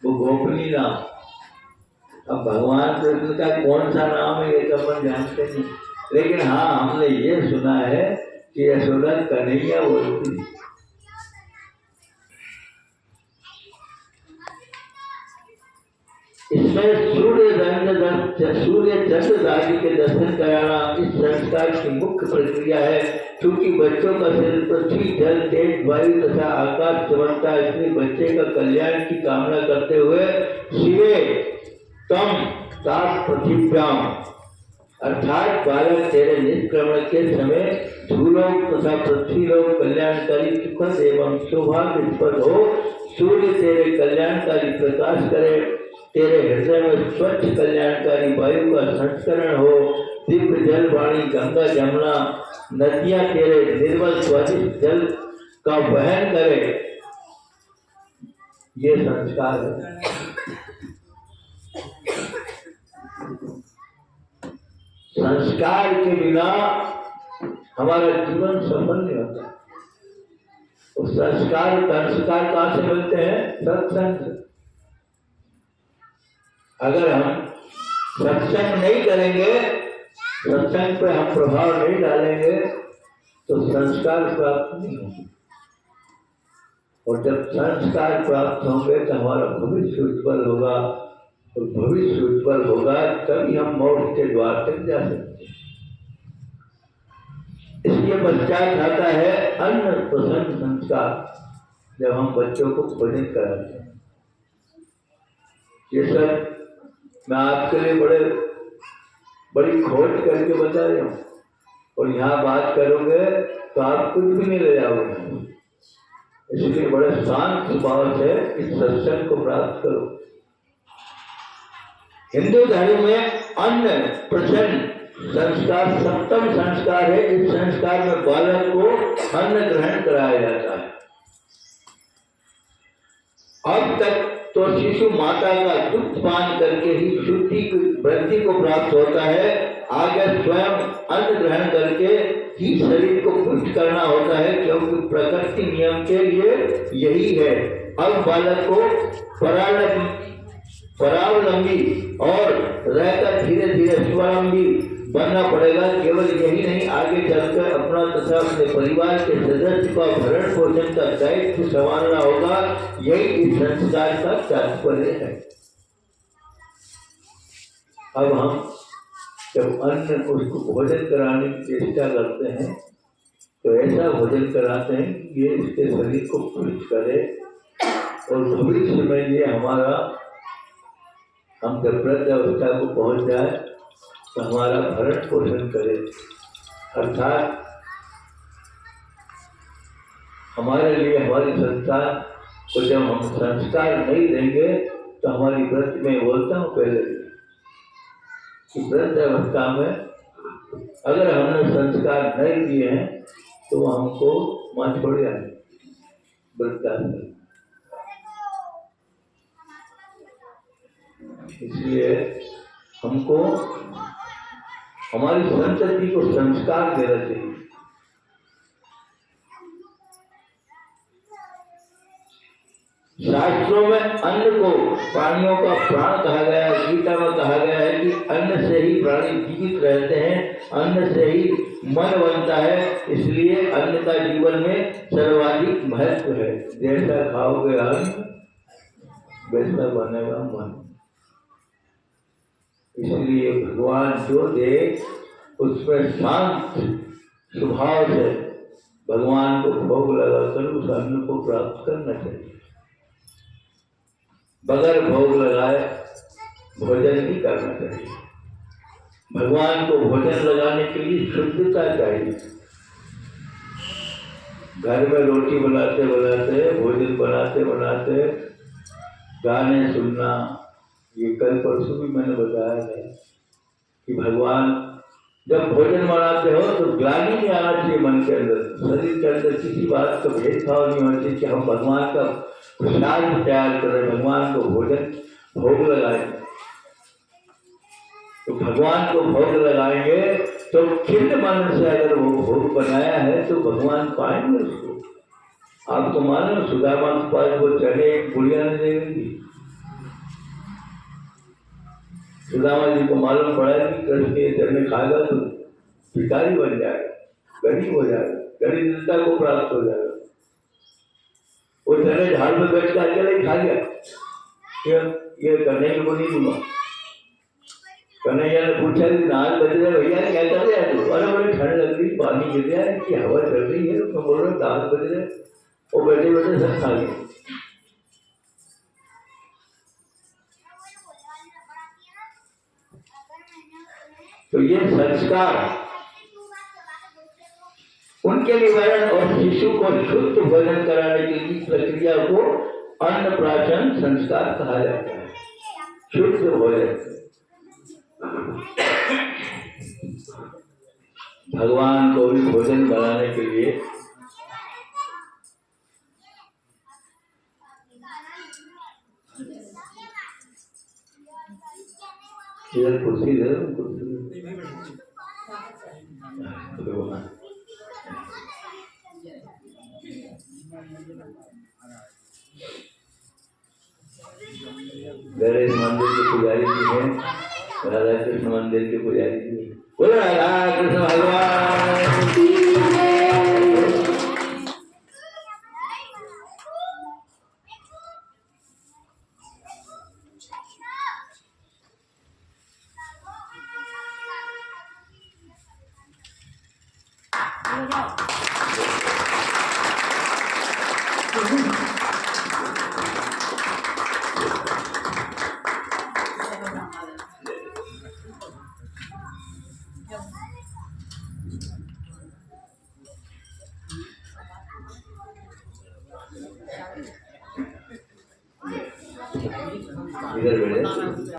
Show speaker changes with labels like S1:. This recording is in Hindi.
S1: वो गोपनीय नाम। अब भगवान कृष्ण का कौन सा नाम है ये तो अपन जानते नहीं, लेकिन हाँ हमने ये सुना है कि यशोदा कन्हैया बोलती। इसमें सूर्य चंद्र आदि के दर्शन कराना इस संस्कार की मुख्य प्रक्रिया है। क्योंकि बच्चों का शरीर पृथ्वी जल तेज वायु तथा आकाश चमकता है, इसलिए बच्चे का कल्याण की कामना करते हुए शिवे तम ताप पृथ्व्याम अर्थात बालक तेरे निष्क्रमण के समय भूलोक तथा पृथ्वी लोक कल्याणकारी सुखद एवं सौभाग्यप्रद हो। सूर्य तेरे कल्याणकारी प्रकाश करे, तेरे हृदय में स्वच्छ कल्याणकारी वायु का संस्करण हो, दिव्य जल वाणी गंगा जमुना नदियां तेरे निर्मल स्वादिष्ट जल का वहन करे। ये संस्कार है। संस्कार के बिना हमारा जीवन सफल नहीं होता। और संस्कार कहाँ से मिलते हैं? सत्संग से। अगर हम सत्संग नहीं करेंगे, सत्संग पे हम प्रभाव नहीं डालेंगे तो संस्कार प्राप्त नहीं होंगे। और जब संस्कार प्राप्त होंगे तो हमारा भविष्य उज्ज्वल होगा, और भविष्य उज्ज्वल होगा तभी हम मोक्ष के द्वार तक जा सकते हैं। इसके पश्चात आता है अन्न प्रसन्न संस्कार। जब हम बच्चों को भोजन कराते हैं, ये सब मैं आपके लिए बड़ी खोज करके बता रहा हूँ, और यहाँ बात करोगे तो आप कुछ भी नहीं ले जाओगे। इसलिए बड़े शांत स्वभाव से इस सत्संग को प्राप्त करो। हिंदू धर्म में अन्न प्रसन्न संस्कार सप्तम संस्कार है। इस संस्कार में बालक को अन्न ग्रहण कराया जाता है। अब तक तो शिशु माता का दूध पान करके ही शुद्धि की वृद्धि को प्राप्त होता है। आगे स्वयं अन्न ग्रहण करके ही शरीर को पुष्ट करना होता है, क्योंकि प्रकृति नियम के लिए यही है। अब बालक को परावलंबी और रहकर धीरे धीरे स्वावलंबी बनना पड़ेगा। केवल यही नहीं, आगे चलकर अपना तथा अपने परिवार के सदस्य का भरण पोषण का दायित्व संभालना होगा। यही इस संस्कार का तात्पर्य है। अब हम जब अन्न उसको भोजन कराने की चेष्टा करते हैं तो ऐसा भोजन कराते हैं कि ये इसके शरीर को पुष्ट करे, और भविष्य में ये हमारा, हम जब वृद्ध अवस्था को पहुंच जाए तो हमारा भरण पोषण करे। अर्थात हमारे लिए हमारी संतान को जब हम संस्कार नहीं देंगे तो हमारी वृत्ति में, बोलता हूँ पहले कि वृद्ध अवस्था में अगर हमने संस्कार नहीं दिए हैं तो हमको मां छोड़ जाए वृद्धाश्रम। इसलिए हमको हमारी संतति को संस्कार देना चाहिए। शास्त्रों में अन्न को प्राणियों का प्राण कहा गया है। गीता में कहा गया है कि अन्न से ही प्राणी जीवित रहते हैं, अन्न से ही मन बनता है। इसलिए अन्न का जीवन में सर्वाधिक महत्व है। जैसा खाओगे अन्न वैसा बनेगा मन। इसलिए भगवान जो दे उसमें शांत स्वभाव से भगवान को भोग लगाकर उस अन्न को प्राप्त करना चाहिए। बगैर भोग लगाए भोजन नहीं करना चाहिए। भगवान को भोजन लगाने के लिए शुद्धता चाहिए। घर में रोटी बनाते बनाते, भोजन बनाते बनाते गाने सुनना, ये कल परसों भी मैंने बताया है कि भगवान जब भोजन बनाते हो तो ग्लानि नहीं आना चाहिए मन के अंदर, शरीर के अंदर किसी बात का भेदभाव नहीं होना चाहिए कि हम भगवान का प्रसाद तैयार करें, भगवान को भोजन भोग लगाएं। तो भगवान को भोग लगाएंगे तो खिन्न मन से अगर वो भोग बनाया है तो भगवान पाएंगे उसको। आप तो मानो सुदामा के पास वो चने एक बुढ़िया ने दे दी, सुदामा जी को मालूम पड़ा कि कृष्ण के चरण खाएगा तो भिखारी बन जाएगा, गरीब हो जाएगा, दरिद्रता को प्राप्त हो जाएगा। वो चने झाड़ में बैठ कर अकेले ही खा गया। ये कन्हैया को नहीं दूंगा। कन्हैया ने पूछा कि नाच बज रहे भैया क्या कर रहे हैं? तो अरे बड़े ठंड लग रही, पानी गिर रहा है कि हवा चल रही है, तो बोल रहे नाच बज रहे। वो बैठे बैठे सब खा गए। तो ये संस्कार उनके निवारण और शिशु को शुद्ध भोजन कराने के लिए प्रक्रिया को अन्नप्राशन संस्कार कहा जाता है। शुद्ध भोजन भगवान को भी भोजन बनाने के लिए इधर कुर्सी दे दो, कुर्सी गणेश मंदिर के पुजारी जी हैं, राधा कृष्ण मंदिर के पुजारी जी। बोलो राधा कृष्ण भगवान की जय। इधर बैठे।